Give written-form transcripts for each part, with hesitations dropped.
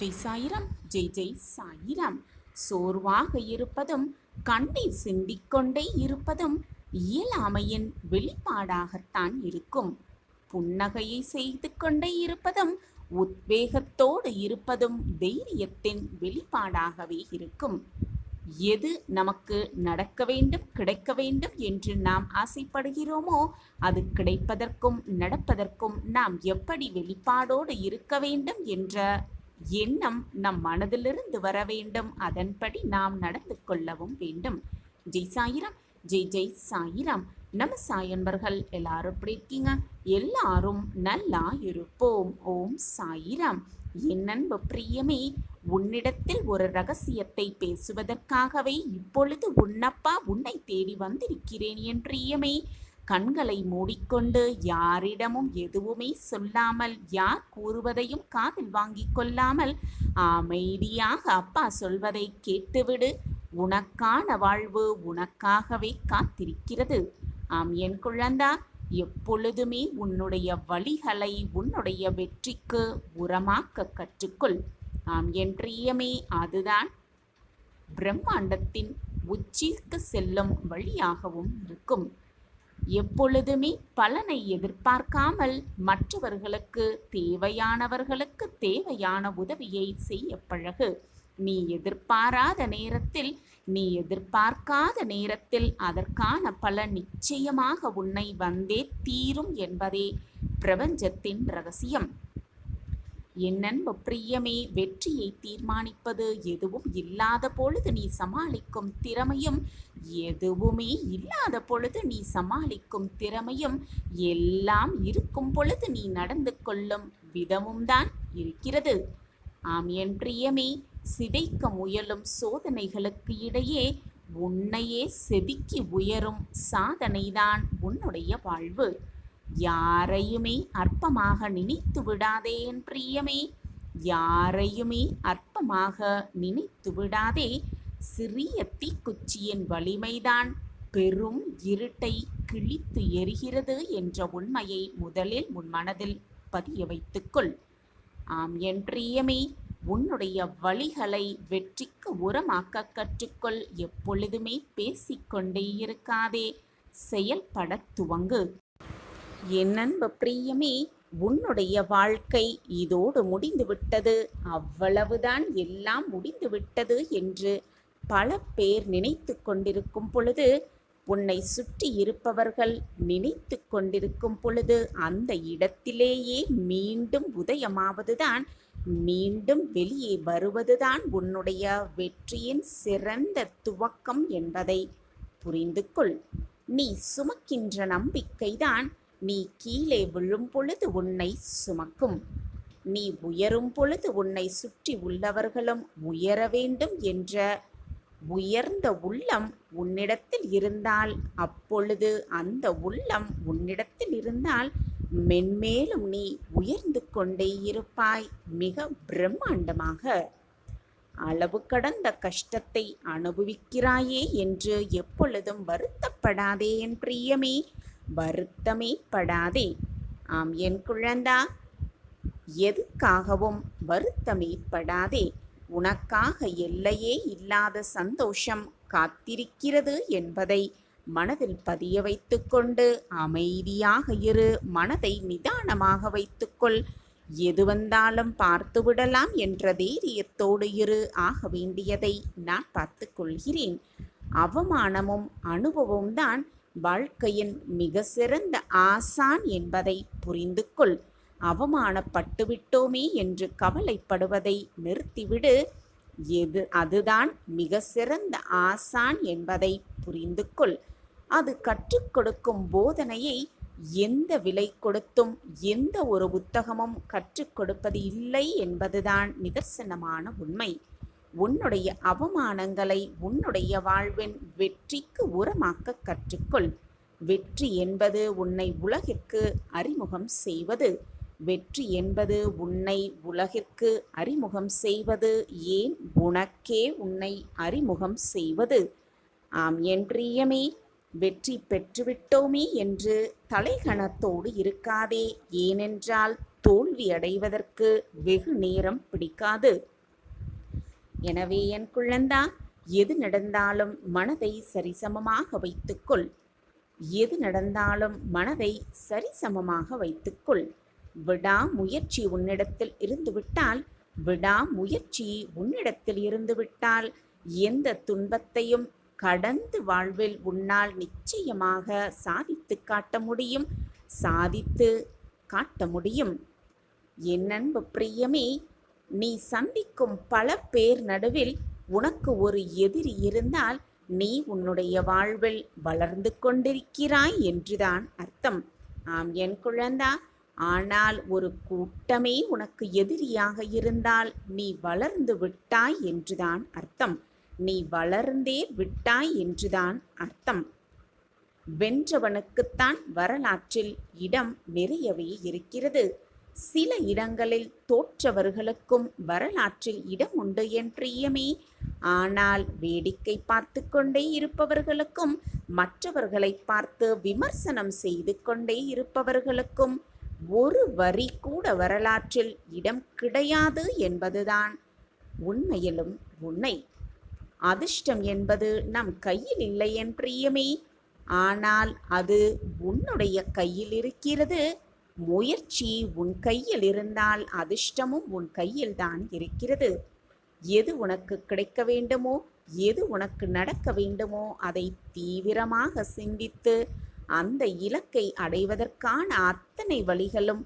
ஜெய் சாயிராம். ஜெய் ஜெய் சாயிராம். சோர்வாக இருப்பதும் கண்ணீர் சிந்திக்கொண்டே இருப்பதும் இயலாமையின் வெளிப்பாடாகத்தான் இருக்கும். புன்னகையை செய்து கொண்டே இருப்பதும் உத்வேகத்தோடு இருப்பதும் தைரியத்தின் வெளிப்பாடாகவே இருக்கும். எது நமக்கு நடக்க வேண்டும், கிடைக்க வேண்டும் என்று நாம் ஆசைப்படுகிறோமோ அது கிடைப்பதற்கும் நடப்பதற்கும் நாம் எப்படி வெளிப்பாடோடு இருக்க வேண்டும் என்ற எண்ணம் நம் மனதிலிருந்து வர வேண்டும். அதன்படி நாம் நடந்து கொள்ளவும் வேண்டும். ஜெய் சாயிராம். ஜெய் ஜெய் சாயிராம். நம்ம சாயன்பர்கள் எல்லாரும் எப்படி இருக்கீங்க? எல்லாரும் நல்லா இருப்போம். ஓம் சாயிராம். என் அன்பு பிரியமே, உன்னிடத்தில் ஒரு ரகசியத்தை பேசுவதற்காகவே இப்பொழுது உன்னப்பா உன்னை தேடி வந்திருக்கிறேன் என் பிரியமே. கண்களை மூடிக்கொண்டு யாரிடமும் எதுவுமே சொல்லாமல், யார் கூறுவதையும் காதில் வாங்கிக் கொள்ளாமல் அமைதியாக அப்பா சொல்வதை கேட்டுவிடு. உனக்கான வாழ்வு உனக்காகவே காத்திருக்கிறது. ஆம் என் குழந்தா, எப்பொழுதுமே உன்னுடைய வழிகளை உன்னுடைய வெற்றிக்கு உரமாக்க கற்றுக்கொள். ஆம் என் பிரியமே, அதுதான் பிரம்மாண்டத்தின் உச்சிக்கு செல்லும் வழியாகவும் இருக்கும். எப்பொழுதுமே பலனை எதிர்பார்க்காமல் மற்றவர்களுக்கு தேவையானவர்களுக்கு தேவையான உதவியை செய்ய பழகு. நீ எதிர்பாராத நேரத்தில், நீ எதிர்பார்க்காத நேரத்தில் அதற்கான பலன் நிச்சயமாக உன்னை வந்தே தீரும் என்பதே பிரபஞ்சத்தின் ரகசியம். என் அன்பு பிரியமே, வெற்றியை தீர்மானிப்பது எதுவும் இல்லாத பொழுது நீ சமாளிக்கும் திறமையும், எதுவுமே இல்லாத பொழுது நீ சமாளிக்கும் திறமையும், எல்லாம் இருக்கும் பொழுது நீ நடந்து கொள்ளும் விதமும் தான் இருக்கிறது. ஆம் என் பிரியமே, சிதைக்க முயலும் சோதனைகளுக்கு இடையே உன்னையே செதுக்கி உயரும் சாதனைதான் உன்னுடைய வாழ்வு. யாரையுமே அற்பமாக நினைத்து விடாதே என் பிரியமே. யாரையுமே அற்பமாக நினைத்து விடாதே. சிறிய தீக்குச்சியின் வலிமைதான் பெரும் இருட்டை கிழித்து எரிகிறது என்ற உண்மையை முதலில் உன் மனதில் பதிய வைத்துக்கொள். ஆம் என் பிரியமே, உன்னுடைய வழிகளை வெற்றிக்கு உரமாக்க கற்றுக்கொள். எப்பொழுதுமே பேசிக்கொண்டே இருக்காதே, செயல்பட துவங்கு. என் அன்பு பிரியமே, உன்னுடைய வாழ்க்கை இதோடு முடிந்துவிட்டது, அவ்வளவுதான், எல்லாம் முடிந்துவிட்டது என்று பல பேர் நினைத்து கொண்டிருக்கும் பொழுது, உன்னை சுற்றி இருப்பவர்கள் நினைத்து கொண்டிருக்கும் பொழுது, அந்த இடத்திலேயே மீண்டும் உதயமாவதுதான், மீண்டும் வெளியே வருவதுதான் உன்னுடைய வெற்றியின் சிறந்த துவக்கம் என்பதை புரிந்து கொள். நீ சுமக்கின்ற நம்பிக்கைதான் நீ கீழே விழும் பொழுது உன்னை சுமக்கும். நீ உயரும் பொழுது உன்னை சுற்றி உள்ளவர்களும் உயர வேண்டும் என்ற உயர்ந்த உள்ளம் உன்னிடத்தில் இருந்தால், அப்பொழுது அந்த உள்ளம் உன்னிடத்தில் இருந்தால் மென்மேலும் நீ உயர்ந்து கொண்டே இருப்பாய், மிக பிரம்மாண்டமாக. அளவு கடந்த கஷ்டத்தை அனுபவிக்கிறாயே என்று எப்பொழுதும் வருத்தப்படாதே என் பிரியமே, வருத்தமே படாதே. ஆம் என் குழந்தா, எதுக்காகவும் வருத்தமே படாதே. உனக்காக எல்லையே இல்லாத சந்தோஷம் காத்திருக்கிறது என்பதை மனதில் பதிய வைத்துக்கொண்டு அமைதியாக இரு. மனதை நிதானமாக வைத்துக்கொள். எது வந்தாலும் பார்த்து விடலாம் என்ற தைரியத்தோடு இரு. ஆக வேண்டியதை நான் பார்த்து கொள்கிறேன். அவமானமும் அனுபவமும் தான் வாழ்க்கையின் மிக சிறந்த ஆசான் என்பதை புரிந்து கொள். அவமானப்பட்டு விட்டோமே என்று கவலைப்படுவதை நிறுத்திவிடு. அதுதான் மிக சிறந்த ஆசான் என்பதை புரிந்து கொள். அது கற்றுக் கொடுக்கும் போதனையை எந்த விலை கொடுத்தும் எந்த ஒரு புத்தகமும் கற்றுக் கொடுப்பது இல்லை என்பதுதான் நிதர்சனமான உண்மை. உன்னுடைய அவமானங்களை உன்னுடைய வாழ்வின் வெற்றிக்கு உரமாக்க கற்றுக்கொள். வெற்றி என்பது உன்னை உலகிற்கு அறிமுகம் செய்வது. வெற்றி என்பது உன்னை உலகிற்கு அறிமுகம் செய்வது, ஏன் உனக்கே உன்னை அறிமுகம் செய்வது. ஆம் என் பிரியமே, வெற்றி பெற்றுவிட்டோமே என்று தலைகணத்தோடு இருக்காதே. ஏனென்றால் தோல்வி அடைவதற்கு வெகு நேரம் பிடிக்காது. எனவே என் குழந்தா, எது நடந்தாலும் மனதை சரிசமமாக வைத்துக்கொள். எது நடந்தாலும் மனதை சரிசமமாக வைத்துக்கொள். விடாமுயற்சி உன்னிடத்தில் இருந்துவிட்டால் விடாமுயற்சி உன்னிடத்தில் இருந்துவிட்டால் எந்த துன்பத்தையும் கடந்து வாழ்வில் உன்னால் நிச்சயமாக சாதித்து காட்ட முடியும், சாதித்து காட்ட முடியும். என் அன்பு பிரியமே, நீ சந்திக்கும் பல பேர் நடுவில் உனக்கு ஒரு எதிரி இருந்தால் நீ உன்னுடைய வாழ்வில் வளர்ந்து கொண்டிருக்கிறாய் என்றுதான் அர்த்தம். ஆம் என் குழந்தா, ஆனால் ஒரு கூட்டமே உனக்கு எதிரியாக இருந்தால் நீ வளர்ந்து விட்டாய் என்றுதான் அர்த்தம். நீ வளர்ந்தே விட்டாய் என்றுதான் அர்த்தம். வென்றவனுக்குத்தான் வரலாற்றில் இடம் நிறையவே இருக்கிறது. சில இடங்களில் தோற்றவர்களுக்கும் வரலாற்றில் இடம் உண்டு என் பிரியமே. ஆனால் வேடிக்கை பார்த்து கொண்டே இருப்பவர்களுக்கும் மற்றவர்களை பார்த்து விமர்சனம் செய்து கொண்டே இருப்பவர்களுக்கும் ஒரு வரி கூட வரலாற்றில் இடம் கிடையாது என்பதுதான் உண்மையிலும் உண்மை. அதிர்ஷ்டம் என்பது நம் கையில் இல்லை என் பிரியமே, ஆனால் அது உன்னுடைய கையில் இருக்கிறது. முயற்சி உன் கையில் இருந்தால் அதிர்ஷ்டமும் உன் கையில் தான் இருக்கிறது. எது உனக்கு கிடைக்க வேண்டுமோ, எது உனக்கு நடக்க வேண்டுமோ அதை தீவிரமாக சிந்தித்து அந்த இலக்கை அடைவதற்கான அத்தனை வழிகளும்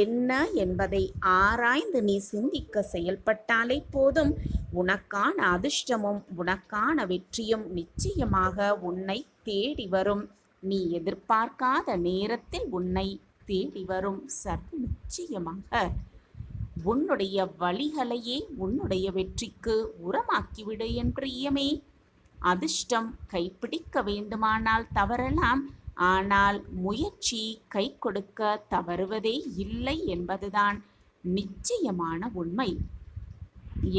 என்ன என்பதை ஆராய்ந்து நீ சிந்திக்க செயல்பட்டாலே போதும். உனக்கான அதிர்ஷ்டமும் உனக்கான வெற்றியும் நிச்சயமாக உன்னை தேடி வரும். நீ எதிர்பார்க்காத நேரத்தில் உன்னை தேடி வரும். சர்வ நிச்சயமாக உன்னுடைய வழிகளையே உன்னுடைய வெற்றிக்கு உரமாக்கிவிடு என் பிரியமே. அதிர்ஷ்டம் கைப்பிடிக்க வேண்டுமானால் தவறலாம், ஆனால் முயற்சி கை கொடுக்க தவறுவதே இல்லை என்பதுதான் நிச்சயமான உண்மை.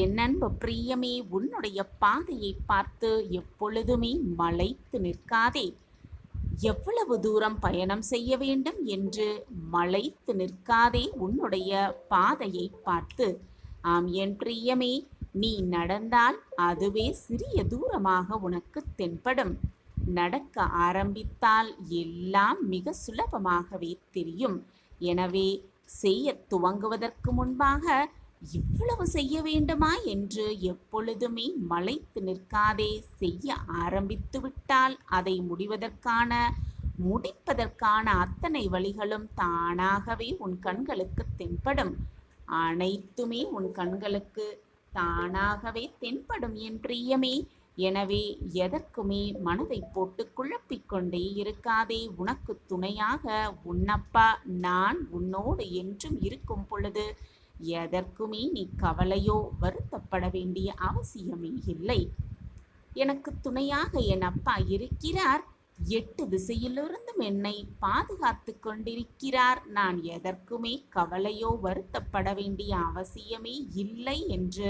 என் அன்பு பிரியமே, உன்னுடைய பாதையை பார்த்து எப்பொழுதுமே மலைத்து நிற்காதே. எவ்வளவு தூரம் பயணம் செய்ய வேண்டும் என்று மலைத்து நிற்காதே உன்னுடைய பாதையை பார்த்து. ஆம் என் பிரியமே, நீ நடந்தால் அதுவே சிறிய தூரமாக உனக்கு தென்படும். நடக்க ஆரம்பித்தால் எல்லாம் மிக சுலபமாகவே தெரியும். எனவே செய்ய துவங்குவதற்கு முன்பாக இவ்வளவு செய்ய வேண்டுமா என்று எப்பொழுதுமே மலைத்து நிற்காதே. செய்ய ஆரம்பித்து விட்டால் அதை முடிப்பதற்கான அத்தனை வழிகளும் தானாகவே உன் கண்களுக்கு தென்படும். அனைத்துமே உன் கண்களுக்கு தானாகவே தென்படும் என் பிரியமே. எனவே எதற்குமே மனதை போட்டு குழப்பிக்கொண்டே இருக்காதே. உனக்கு துணையாக உன்னப்பா நான் உன்னோடு என்றும் இருக்கும் பொழுது எதற்குமே நீ கவலையோ வருத்தப்பட வேண்டிய அவசியமே இல்லை. எனக்கு துணையாக என் அப்பா இருக்கிறார், 8 திசையிலிருந்தும் என்னை பாதுகாத்து கொண்டிருக்கிறார். நான் எதற்குமே கவலையோ வருத்தப்பட வேண்டிய அவசியமே இல்லை என்று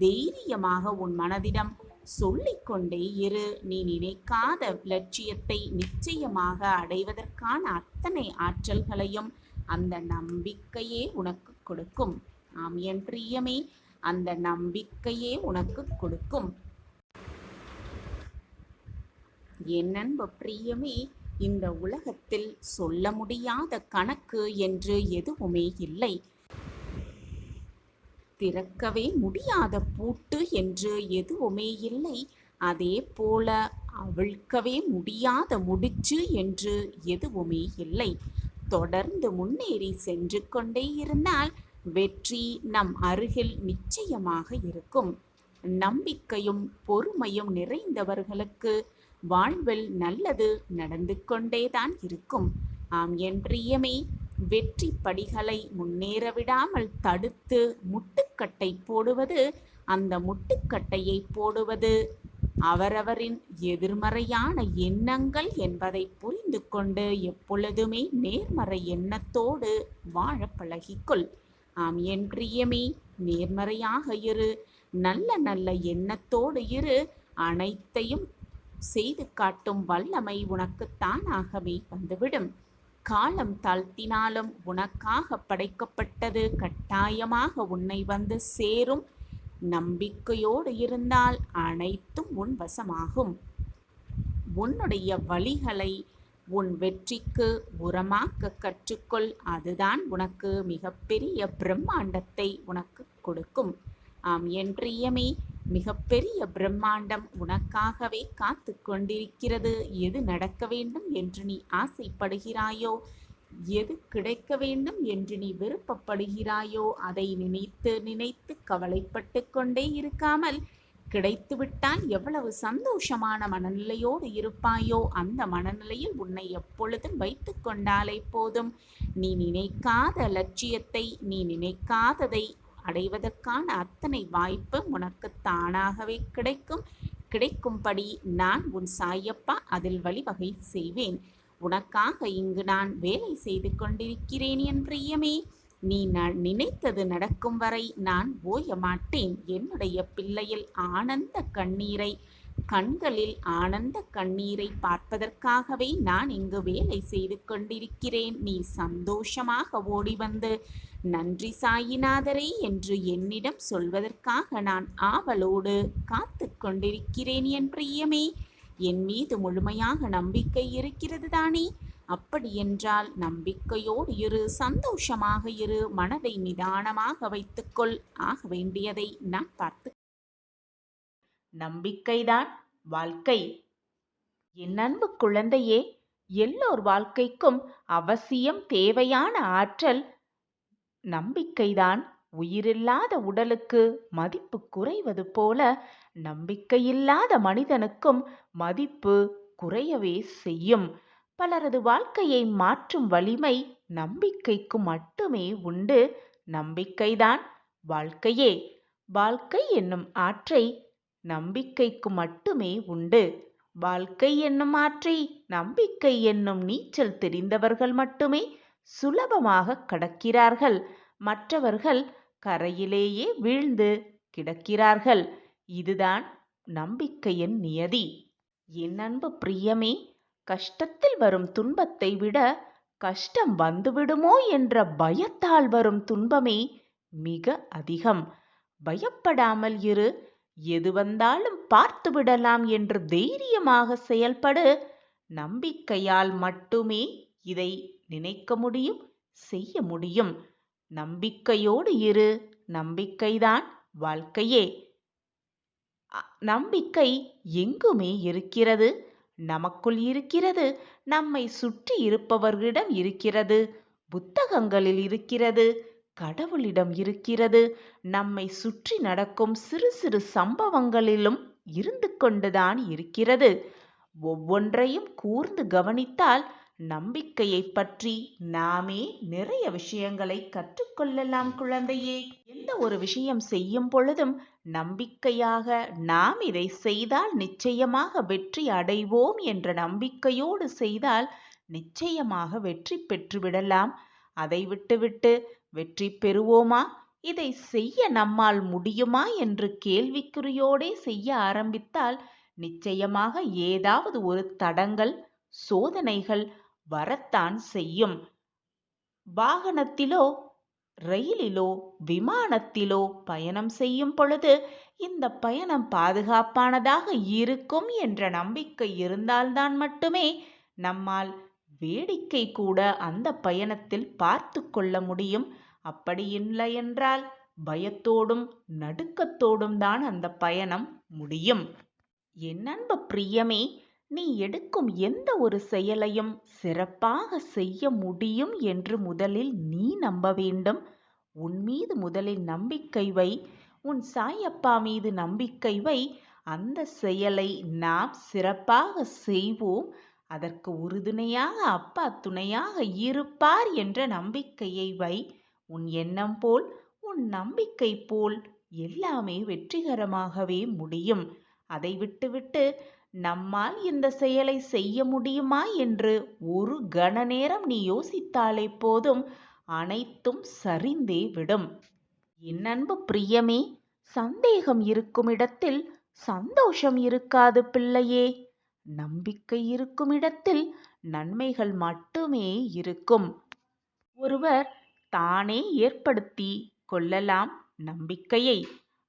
தைரியமாக உன் மனதிடம் சொல்லிக்கொண்டே இரு. நீ நினைக்காத லட்சியத்தை நிச்சயமாக அடைவதற்கான அத்தனை ஆற்றல்களையும் அந்த நம்பிக்கையே உனக்கு கொடுக்கும். ஆம் என் பிரியமே, அந்த நம்பிக்கையே உனக்கு கொடுக்கும். என் அன்பு பிரியமே, இந்த உலகத்தில் சொல்ல முடியாத கணக்கு என்று எதுவுமே இல்லை. திறக்கவே முடியாத பூட்டு என்று எதுவுமே இல்லை. அதே போல அவிழ்க்கவே முடியாத முடிச்சு என்று எதுவுமே இல்லை. தொடர்ந்து முன்னேறி சென்று கொண்டே இருந்தால் வெற்றி நம் அருகில் நிச்சயமாக இருக்கும். நம்பிக்கையும் பொறுமையும் நிறைந்தவர்களுக்கு வாழ்வில் நல்லது நடந்து கொண்டேதான் இருக்கும். ஆம் என் பிரியமே, வெற்றி படிகளை முன்னேற விடாமல் தடுத்து முட்டுக்கட்டை போடுவது, அந்த முட்டுக்கட்டையை போடுவது அவரவரின் எதிர்மறையான எண்ணங்கள் என்பதை புரிந்து கொண்டு எப்பொழுதுமே நேர்மறை எண்ணத்தோடு வாழ பழகிக்கொள். ஆம் என் பிரியமே, நேர்மறையாக இரு, நல்ல நல்ல எண்ணத்தோடு இரு. அனைத்தையும் செய்து காட்டும் வல்லமை உனக்கு தானாகவே வந்துவிடும். காலம் தாழ்த்தினாலும் உனக்காக படைக்கப்பட்டது கட்டாயமாக உன்னை வந்து சேரும். நம்பிக்கையோடு இருந்தால் அனைத்தும் உன் வசமாகும். உன்னுடைய வழிகளை உன் வெற்றிக்கு உரமாக்க கற்றுக்கொள். அதுதான் உனக்கு மிகப்பெரிய பிரம்மாண்டத்தை உனக்கு கொடுக்கும். ஆம் என் பிரியமே, மிகப்பெரிய பிரம்மாண்டம் உனக்காகவே காத்து கொண்டிருக்கிறது. எது நடக்க வேண்டும் என்று நீ ஆசைப்படுகிறாயோ, எது கிடைக்க வேண்டும் என்று நீ விருப்பப்படுகிறாயோ, அதை நினைத்து நினைத்து கவலைப்பட்டு கொண்டே இருக்காமல், கிடைத்துவிட்டால் எவ்வளவு சந்தோஷமான மனநிலையோடு இருப்பாயோ, அந்த மனநிலையில் உன்னை எப்பொழுதும் வைத்து கொண்டாலே போதும். நீ நினைக்காத லட்சியத்தை, நீ நினைக்காததை அடைவதற்கான அத்தனை வாய்ப்பு உனக்கு தானாகவே கிடைக்கும்படி நான் உன் சாயப்பா அதில் வழிவகை செய்வேன். உனக்காக இங்கு நான் வேலை செய்து கொண்டிருக்கிறேன் என் பிரியமே. நீ நினைத்தது நடக்கும் வரை நான் ஓய மாட்டேன். என்னுடைய பிள்ளையில் கண்களில் ஆனந்த கண்ணீரை பார்ப்பதற்காகவே நான் இங்கு வேலை செய்து கொண்டிருக்கிறேன். நீ சந்தோஷமாக ஓடி வந்து நன்றி சாயிநாதரே என்று என்னிடம் சொல்வதற்காக நான் ஆவலோடு காத்து கொண்டிருக்கிறேன் என் பிரியமே. என் மீது முழுமையாக நம்பிக்கை இருக்கிறது தானே? அப்படியென்றால் நம்பிக்கையோடு இரு, சந்தோஷமாக இரு, மனதை நிதானமாக வைத்துக்கொள். ஆக வேண்டியதை நான் பார்த்து. நம்பிக்கைதான் வாழ்க்கை. என் அன்பு குழந்தையே, எல்லோர் வாழ்க்கைக்கும் அவசியம் தேவையான ஆற்றல் நம்பிக்கைதான். உயிரில்லாத உடலுக்கு மதிப்பு குறைவது போல நம்பிக்கையில்லாத மனிதனுக்கும் மதிப்பு குறையவே செய்யும். பலரது வாழ்க்கையை மாற்றும் வலிமை நம்பிக்கைக்கு மட்டுமே உண்டு. நம்பிக்கைதான் வாழ்க்கையே. வாழ்க்கை என்னும் ஆற்றை நம்பிக்கைக்கு மட்டுமே உண்டு. வாழ்க்கை என்னும் ஆற்றை நம்பிக்கை என்னும் நீச்சல் தெரிந்தவர்கள் மட்டுமே சுலபமாக கடக்கிறார்கள். மற்றவர்கள் கரையிலேயே வீழ்ந்து கிடக்கிறார்கள். இதுதான் நம்பிக்கையின் நியதி. என் அன்பு பிரியமே, கஷ்டத்தில் வரும் துன்பத்தை விட கஷ்டம் வந்துவிடுமோ என்ற பயத்தால் வரும் துன்பமே மிக அதிகம். பயப்படாமல் இரு. எது வந்தாலும் பார்த்து விடலாம் என்று தைரியமாக செயல்படு. நம்பிக்கையால் மட்டுமே இதை நினைக்க முடியும், செய்ய முடியும். நம்பிக்கையோடு இரு. நம்பிக்கைதான் வாழ்க்கையே. நம்பிக்கை எங்குமே இருக்கிறது. நமக்குள் இருக்கிறது, நம்மை சுற்றி இருப்பவர்களிடம் இருக்கிறது, புத்தகங்களில் இருக்கிறது, கடவுளிடம் இருக்கிறது, நம்மை சுற்றி நடக்கும் சிறு சிறு சம்பவங்களிலும் இருந்து கொண்டுதான் இருக்கிறது. ஒவ்வொன்றையும் கூர்ந்து கவனித்தால் நம்பிக்கையை பற்றி நாமே நிறைய விஷயங்களை கற்றுக்கொள்ளலாம் குழந்தையே. எந்த ஒரு விஷயம் செய்யும் பொழுதும் நம்பிக்கையாக நாம் இதை செய்தால் நிச்சயமாக வெற்றி அடைவோம் என்ற நம்பிக்கையோடு செய்தால் நிச்சயமாக வெற்றி பெற்றுவிடலாம். அதை விட்டுவிட்டு வெற்றி பெறுவோமா, இதை செய்ய நம்மால் முடியுமா என்று கேள்விக்குறியோடே செய்ய ஆரம்பித்தால் நிச்சயமாக ஏதாவது ஒரு தடங்கள், சோதனைகள் வரத்தான் செய்யும். வாகனத்திலோ, ரயிலிலோ, விமானத்திலோ பயணம் செய்யும் பொழுது இந்த பயணம் பாதுகாப்பானதாக இருக்கும் என்ற நம்பிக்கை இருந்தால்தான் மட்டுமே நம்மால் வேடிக்கை கூட அந்த பயணத்தில் பார்த்து கொள்ள முடியும். அப்படி இல்லை என்றால் பயத்தோடும் நடுக்கத்தோடும் தான் அந்த பயணம் முடியும். என் அன்பு பிரியமே, நீ எடுக்கும் எந்த ஒரு செயலையும் சிறப்பாக செய்ய முடியும் என்று முதலில் நீ நம்ப வேண்டும். உன் மீது முதலில் நம்பிக்கை வை. உன் சாயப்பா மீது நம்பிக்கை வை. அந்த செயலை நாம் சிறப்பாக செய்வோம். அதற்கு உறுதுணையாக அப்பா துணையாக இருப்பார் என்ற நம்பிக்கையை வை. உன் எண்ணம் போல், உன் நம்பிக்கை போல் எல்லாமே வெற்றிகரமாகவே முடியும். அதை விட்டுவிட்டு நம்மால் இந்த செயலை செய்ய முடியுமா என்று ஒரு கண நேரம் நீ யோசித்தாலே போதும், அனைத்தும் சரிந்தே விடும். என் அன்பு பிரியமே, சந்தேகம் இருக்கும் இடத்தில் சந்தோஷம் இருக்காது பிள்ளையே. நம்பிக்கை இருக்கும் இடத்தில் நன்மைகள் மட்டுமே இருக்கும். ஒருவர் தானே ஏற்படுத்தி கொள்ளலாம் நம்பிக்கையை.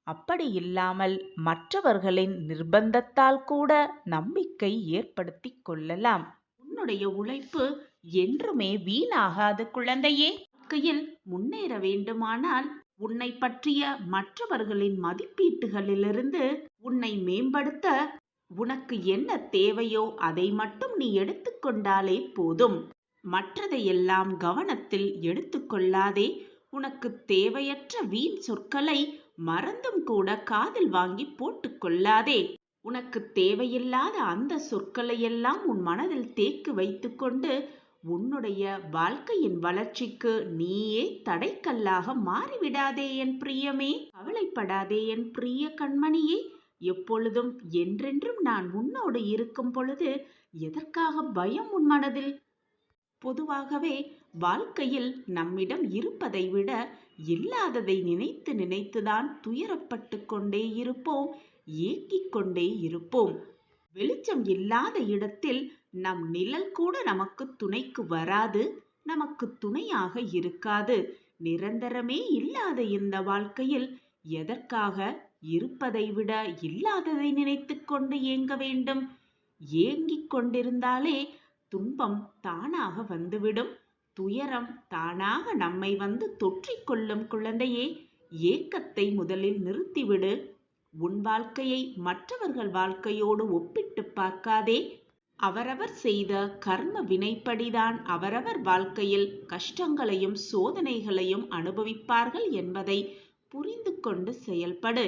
அப்படி இல்லாமல் மற்றவர்களின் நிர்பந்தத்தால் கூட நம்பிக்கை ஏற்படுத்திக் கொள்ளலாம். உன்னுடைய உழைப்பு என்றுமே வீணாகாது குழந்தையே. வாழ்க்கையில் முன்னேற வேண்டுமானால் உன்னை பற்றிய மற்றவர்களின் மதிப்பீட்டுகளிலிருந்து உன்னை மேம்படுத்த உனக்கு என்ன தேவையோ அதை மட்டும் நீ எடுத்துக்கொண்டாலே போதும். மற்றதையெல்லாம் கவனத்தில் எடுத்துக்கொள்ளாதே. உனக்கு தேவையற்ற வீண் சொற்களை மறந்தும் கூட காதில் வாங்கி போட்டுக்கொள்ளாதே. உனக்கு தேவையில்லாத அந்த சொற்களையெல்லாம் உன் மனதில் தேக்கி வைத்துக்கொண்டு உன்னுடைய வாழ்க்கையின் வளர்ச்சிக்கு நீயே தடைக்கல்லாக மாறிவிடாதே என் பிரியமே. கவலைப்படாதே என் பிரிய கண்மணியே. எப்பொழுதும் என்றென்றும் நான் உன்னோடு இருக்கும் பொழுது எதற்காக பயம் உன் மனதில்? பொதுவாகவே வாழ்க்கையில் நம்மிடம் இருப்பதை விட இல்லாததை நினைத்து நினைத்துதான் துயரப்பட்டு கொண்டே இருப்போம், ஏங்கிக் கொண்டே இருப்போம். வெளிச்சம் இல்லாத இடத்தில் நம் நிழல் கூட நமக்கு துணைக்கு வராது, நமக்கு துணையாக இருக்காது. நிரந்தரமே இல்லாத இந்த வாழ்க்கையில் எதற்காக இருப்பதை விட இல்லாததை நினைத்து கொண்டு ஏங்க வேண்டும்? ஏங்கிக் கொண்டிருந்தாலே துன்பம் தானாக வந்துவிடும், துயரம் தானாக நம்மை வந்து தொற்றிக்கொள்ளும். குழந்தையே, ஏக்கத்தை முதலில் நிறுத்திவிடு. உன் வாழ்க்கையை மற்றவர்கள் வாழ்க்கையோடு ஒப்பிட்டு பார்க்காதே. அவரவர் செய்த கர்ம வினைப்படிதான் அவரவர் வாழ்க்கையில் கஷ்டங்களையும் சோதனைகளையும் அனுபவிப்பார்கள் என்பதை புரிந்து கொண்டு செயல்படு.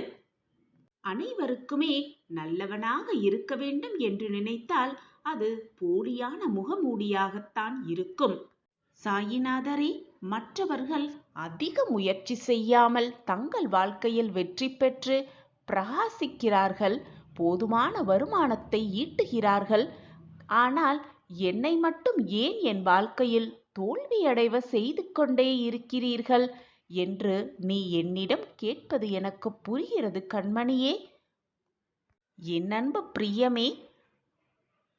அனைவருக்குமே நல்லவனாக இருக்க வேண்டும் என்று நினைத்தால் அது போலியான முகமூடியாகத்தான் இருக்கும். சாயிநாதரே, மற்றவர்கள் அதிக முயற்சி செய்யாமல் தங்கள் வாழ்க்கையில் வெற்றி பெற்று பிரகாசிக்கிறார்கள், போதுமான வருமானத்தை ஈட்டுகிறார்கள். ஆனால் என்னை மட்டும் ஏன் என் வாழ்க்கையில் தோல்வியடைவ செய்து கொண்டே இருக்கிறீர்கள் என்று நீ என்னிடம் கேட்பது எனக்கு புரிகிறது கண்மணியே. என் அன்பு பிரியமே,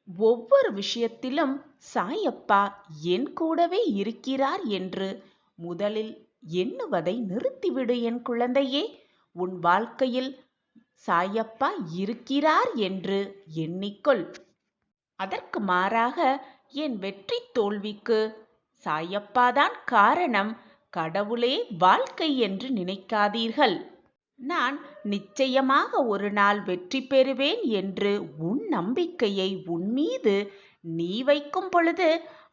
ஒவ்வொரு விஷயத்திலும் சாயப்பா என் கூடவே இருக்கிறார் என்று முதலில் எண்ணுவதை நிறுத்திவிடு என் குழந்தையே. உன் வாழ்க்கையில் சாயப்பா இருக்கிறார் என்று எண்ணிக்கொள். அதற்கு மாறாக என் வெற்றி தோல்விக்கு சாயப்பாதான் காரணம், கடவுளே வாழ்க்கை என்று நினைக்காதீர்கள். நான் நிச்சயமாக ஒரு நாள் வெற்றி பெறுவேன் என்று உன் நம்பிக்கையை உன் மீது நீ வைக்கும் பொழுது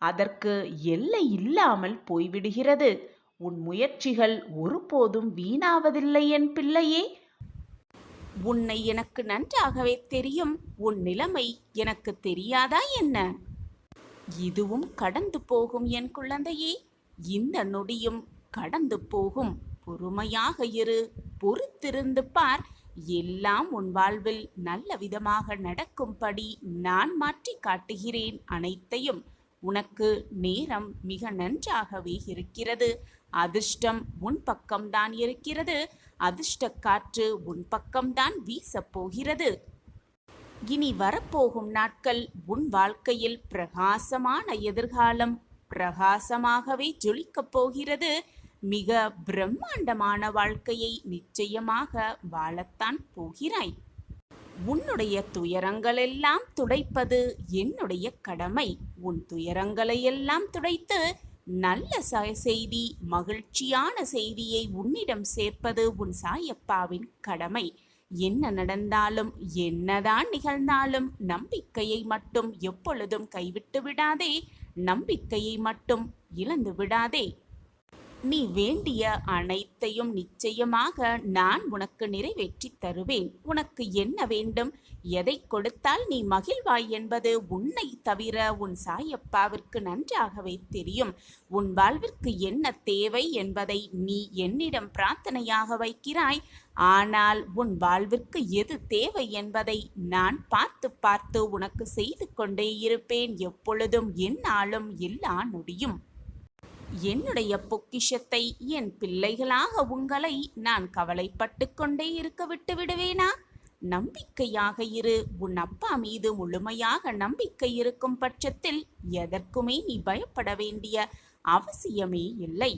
அதற்கு எல்லை இல்லாமல் போய்விடுகிறது. உன் முயற்சிகள் ஒருபோதும் வீணாவதில்லை என் பிள்ளையே. உன்னை எனக்கு நன்றாகவே தெரியும். உன் நிலைமை எனக்கு தெரியாதா என்ன? இதுவும் கடந்து போகும் என் குழந்தையே. இந்த நொடியும் கடந்து போகும். பொறுமையாக இரு, பொறுத்திருந்து பார். எல்லாம் உன் வாழ்வில் நல்ல விதமாக நடக்கும்படி நான் மாற்றி காட்டுகிறேன் அனைத்தையும். உனக்கு நேரம் மிக நன்றாகவே இருக்கிறது. அதிர்ஷ்டம் உன் பக்கம்தான் இருக்கிறது. அதிர்ஷ்ட காற்று உன் பக்கம்தான் வீசப் போகிறது. இனி வரப்போகும் நாட்கள் உன் வாழ்க்கையில் பிரகாசமான எதிர்காலம் பிரகாசமாகவே ஜொலிக்கப் போகிறது. மிக பிரம்மாண்டமான வாழ்க்கையை நிச்சயமாக வாழத்தான் போகிறாய். உன்னுடைய துயரங்களெல்லாம் துடைப்பது என்னுடைய கடமை. உன் துயரங்களையெல்லாம் துடைத்து நல்ல செய்தி, மகிழ்ச்சியான செய்தியை உன்னிடம் சேர்ப்பது உன் சாயப்பாவின் கடமை. என்ன நடந்தாலும் என்னதான் நிகழ்ந்தாலும் நம்பிக்கையை மட்டும் எப்பொழுதும் கைவிட்டு விடாதே. நம்பிக்கையை மட்டும் இழந்து விடாதே. நீ வேண்டிய அனைத்தையும் நிச்சயமாக நான் உனக்கு நிறைவேற்றி தருவேன். உனக்கு என்ன வேண்டும், எதை கொடுத்தால் நீ மகிழ்வாய் என்பது உன்னை தவிர உன் சாயப்பாவிற்கு நன்றாகவே தெரியும். உன் வாழ்விற்கு என்ன தேவை என்பதை நீ என்னிடம் பிரார்த்தனையாக வைக்கிறாய். ஆனால் உன் வாழ்விற்கு எது தேவை என்பதை நான் பார்த்து பார்த்து உனக்கு செய்து கொண்டே இருப்பேன், எப்பொழுதும் என்னாலும் எல்லா நொடியும். என்னுடைய பொக்கிஷத்தை, என் பிள்ளைகளாக உங்களை நான் கவலைப்பட்டு கொண்டே இருக்க விட்டு விடுவேனா? நம்பிக்கையாக இரு. உன் அப்பா மீது முழுமையாக நம்பிக்கை இருக்கும் பட்சத்தில் எதற்குமே நீ பயப்பட வேண்டிய அவசியமே இல்லை.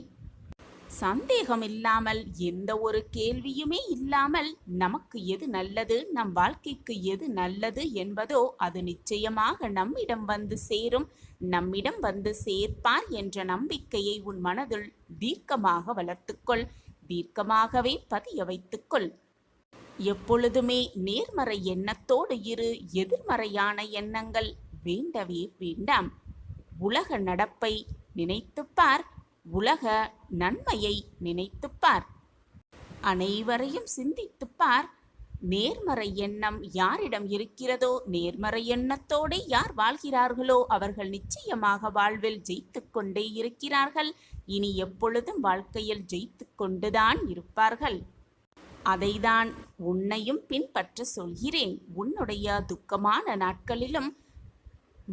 சந்தேகம் இல்லாமல், எந்த ஒரு கேள்வியுமே இல்லாமல், நமக்கு எது நல்லது, நம் வாழ்க்கைக்கு எது நல்லது என்பதோ அது நிச்சயமாக நம்மிடம் வந்து சேரும், நம்மிடம் வந்து சேர்ப்பார் என்ற நம்பிக்கையை உன் மனதில் தீர்க்கமாக வளர்த்துக்கொள், தீர்க்கமாகவே பதிய வைத்துக்கொள். எப்பொழுதுமே நேர்மறை எண்ணத்தோடு இரு. எதிர்மறையான எண்ணங்கள் வேண்டவே வேண்டாம். உலக நடப்பை நினைத்துப்பார், உலக நன்மையை நினைத்துப்பார், அனைவரையும் சிந்தித்துப்பார். நேர்மறை எண்ணம் யாரிடம் இருக்கிறதோ, நேர்மறை எண்ணத்தோடு யார் வாழ்கிறார்களோ அவர்கள் நிச்சயமாக வாழ்வில் ஜெயித்து கொண்டே இருக்கிறார்கள். இனி எப்பொழுதும் வாழ்க்கையில் ஜெயித்து கொண்டுதான் இருப்பார்கள். அதைதான் உன்னையும் பின்பற்ற சொல்கிறேன். உன்னுடைய துக்கமான நாட்களிலும்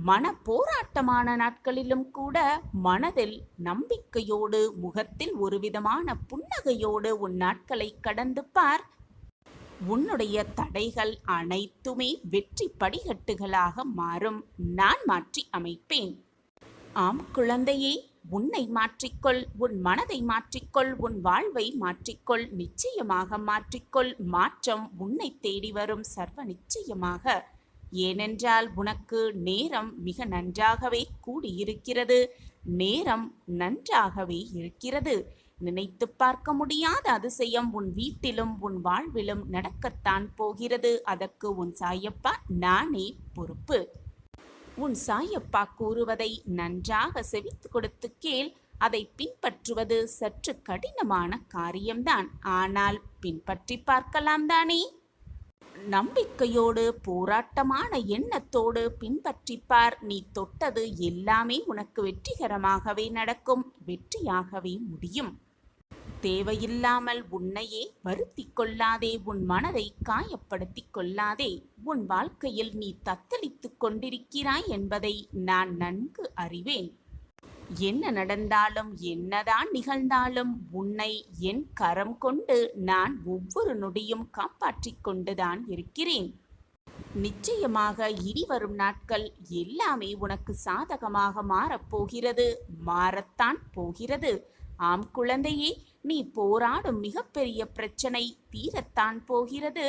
மன போராட்டமான நாட்களிலும் கூட மனதில் நம்பிக்கையோடு, முகத்தில் ஒரு விதமான புன்னகையோடு உன் நாட்களை கடந்து பார். உன்னுடைய தடைகள் அனைத்துமே வெற்றி படிகட்டுகளாக மாறும். நான் மாற்றி அமைப்பேன். ஆம் குழந்தையே, உன்னை மாற்றிக்கொள், உன் மனதை மாற்றிக்கொள், உன் வாழ்வை மாற்றிக்கொள், நிச்சயமாக மாற்றிக்கொள். மாற்றம் உன்னை தேடி வரும் சர்வ நிச்சயமாக. ஏனென்றால் உனக்கு நேரம் மிக நன்றாகவே கூடியிருக்கிறது. நேரம் நன்றாகவே இருக்கிறது. நினைத்து பார்க்க முடியாத அதிசயம் உன் வீட்டிலும் உன் வாழ்விலும் நடக்கத்தான் போகிறது. அதற்கு உன் சாயப்பா நானே பொறுப்பு. உன் சாயப்பா கூறுவதை நன்றாக செவித்து கொடுத்து கேள். அதை பின்பற்றுவது சற்று கடினமான காரியம்தான். ஆனால் பின்பற்றி பார்க்கலாம் தானே? நம்பிக்கையோடு, போராட்டமான எண்ணத்தோடு பின்பற்றிப்பார். நீ தொட்டது எல்லாமே உனக்கு வெற்றிகரமாகவே நடக்கும், வெற்றியாகவே முடியும். தேவையில்லாமல் உன்னையே வருத்தி கொள்ளாதே, உன் மனதை காயப்படுத்தி கொள்ளாதே. உன் வாழ்க்கையில் நீ தத்தளித்து கொண்டிருக்கிறாய் என்பதை நான் நன்கு அறிவேன். என்ன நடந்தாலும், என்னதான் நிகழ்ந்தாலும் உன்னை என் கரம் கொண்டு நான் ஒவ்வொரு நொடியும் காப்பாற்றிக் கொண்டுதான் இருக்கிறேன். நிச்சயமாக இனி வரும் நாட்கள் எல்லாமே உனக்கு சாதகமாக மாறப்போகிறது, மாறத்தான் போகிறது. ஆம் குழந்தையே, நீ போராடும் மிகப்பெரிய பிரச்சனை தீரத்தான் போகிறது.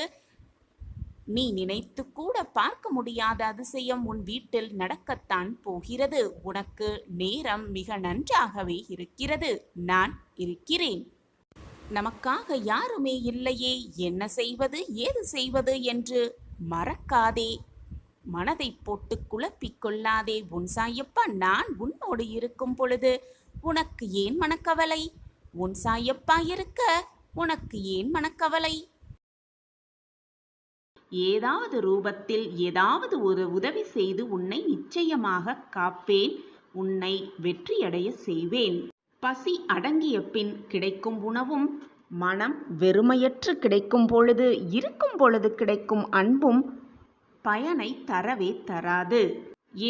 நீ நினைத்து கூட பார்க்க முடியாத அதிசயம் உன் வீட்டில் நடக்கத்தான் போகிறது. உனக்கு நேரம் மிக நன்றாகவே இருக்கிறது. நான் இருக்கிறேன். நமக்காக யாருமே இல்லையே, என்ன செய்வது, ஏது செய்வது என்று மறக்காதே. மனதை போட்டு குழப்பிக் கொள்ளாதே. உன் சாயப்பா நான் உன்னோடு இருக்கும் பொழுது உனக்கு ஏன் மனக்கவலை? உன் சாயப்பா இருக்க உனக்கு ஏன் மனக்கவலை? ஏதாவது ரூபத்தில் ஏதாவது ஒரு உதவி செய்து உன்னை நிச்சயமாக காப்பேன். உன்னை வெற்றியடைய செய்வேன். பசி அடங்கிய பின் கிடைக்கும் உணவும், மனம் வெறுமையற்று கிடைக்கும் பொழுது, இருக்கும் பொழுது கிடைக்கும் அன்பும் பயனை தரவே தராது.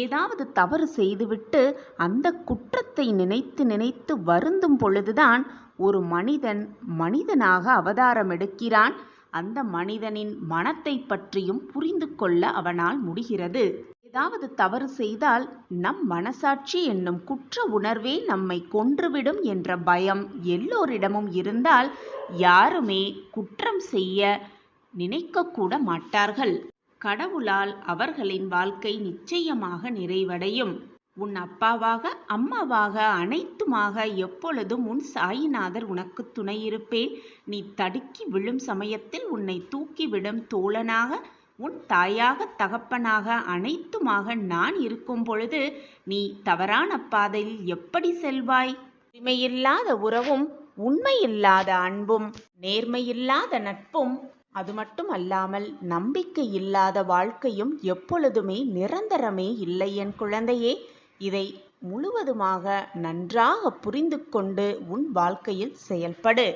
ஏதாவது தவறு செய்துவிட்டு அந்த குற்றத்தை நினைத்து நினைத்து வருந்தும் பொழுதுதான் ஒரு மனிதன் மனிதனாக அவதாரம் எடுக்கிறான். அந்த மனிதனின் மனத்தை பற்றியும் புரிந்து கொள்ள அவனால் முடிகிறது. ஏதாவது தவறு செய்தால் நம் மனசாட்சி என்னும் குற்ற உணர்வே நம்மை கொன்றுவிடும் என்ற பயம் எல்லோரிடமும் இருந்தால் யாருமே குற்றம் செய்ய நினைக்கக்கூட மாட்டார்கள். கடவுளால் அவர்களின் வாழ்க்கை நிச்சயமாக நிறைவடையும். உன் அப்பாவாக, அம்மாவாக, அனைத்துமாக எப்பொழுதும் உன் சாயிநாதர் உனக்கு துணையிருப்பேன். நீ தடுக்கி விழும் சமயத்தில் உன்னை தூக்கிவிடும் தோழனாக, உன் தாயாக, தகப்பனாக, அனைத்துமாக நான் இருக்கும் பொழுது நீ தவறான பாதையில் எப்படி செல்வாய்? உரிமையில்லாத உறவும், உண்மையில்லாத அன்பும், நேர்மையில்லாத நட்பும், அது மட்டும் அல்லாமல் நம்பிக்கை இல்லாத வாழ்க்கையும் எப்பொழுதுமே நிரந்தரமே இல்லை என் குழந்தையே. இதை முழுவதுமாக நன்றாக புரிந்து கொண்டு உன் வாழ்க்கையில் செயல்படு.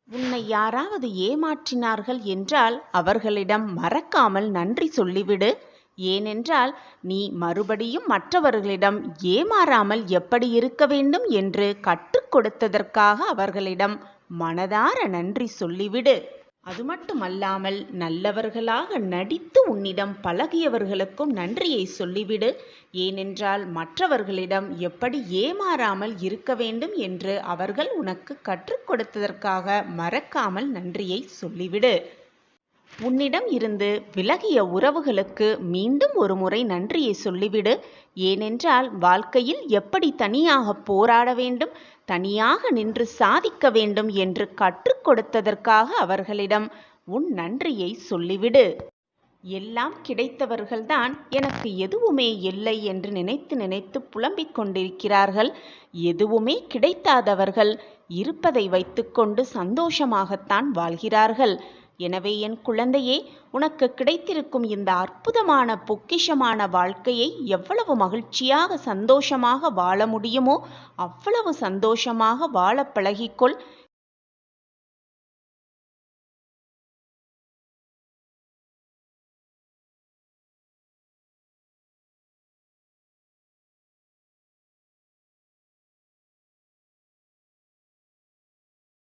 உன்னை யாராவது ஏமாற்றினார்கள் என்றால் அவர்களிடம் மறக்காமல் நன்றி சொல்லிவிடு. ஏனென்றால் நீ மறுபடியும் மற்றவர்களிடம் ஏமாறாமல் எப்படி இருக்க வேண்டும் என்று கற்றுக் கொடுத்ததற்காக அவர்களிடம் மனதார நன்றி சொல்லிவிடு. அது மட்டுமல்லாமல் நல்லவர்களாக நடித்து உன்னிடம் பழகியவர்களுக்கும் நன்றியை சொல்லிவிடு. ஏனென்றால் மற்றவர்களிடம் எப்படி ஏமாறாமல் இருக்க வேண்டும் என்று அவர்கள் உனக்கு கற்றுக் கொடுத்ததற்காக மறக்காமல் நன்றியை சொல்லிவிடு. உன்னிடம் இருந்து விலகிய உறவுகளுக்கு மீண்டும் ஒரு முறை நன்றியை சொல்லிவிடு. ஏனென்றால் வாழ்க்கையில் எப்படி தனியாக போராட வேண்டும், தனியாக நின்று சாதிக்க வேண்டும் என்று கற்றுக் கொடுத்ததற்காக அவர்களிடம் உன் நன்றியை சொல்லிவிடு. எல்லாம் கிடைத்தவர்கள்தான் எனக்கு எதுவுமே இல்லை என்று நினைத்து நினைத்து புலம்பிக் கொண்டிருக்கிறார்கள். எதுவுமே கிடைக்காதவர்கள் இருப்பதை வைத்துக்கொண்டு சந்தோஷமாகத்தான் வாழ்கிறார்கள். எனவே என் குழந்தையே, உனக்கு கிடைத்திருக்கும் இந்த அற்புதமான பொக்கிஷமான வாழ்க்கையை எவ்வளவு மகிழ்ச்சியாக சந்தோஷமாக வாழ முடியுமோ அவ்வளவு சந்தோஷமாக வாழ பழகிக்கொள்.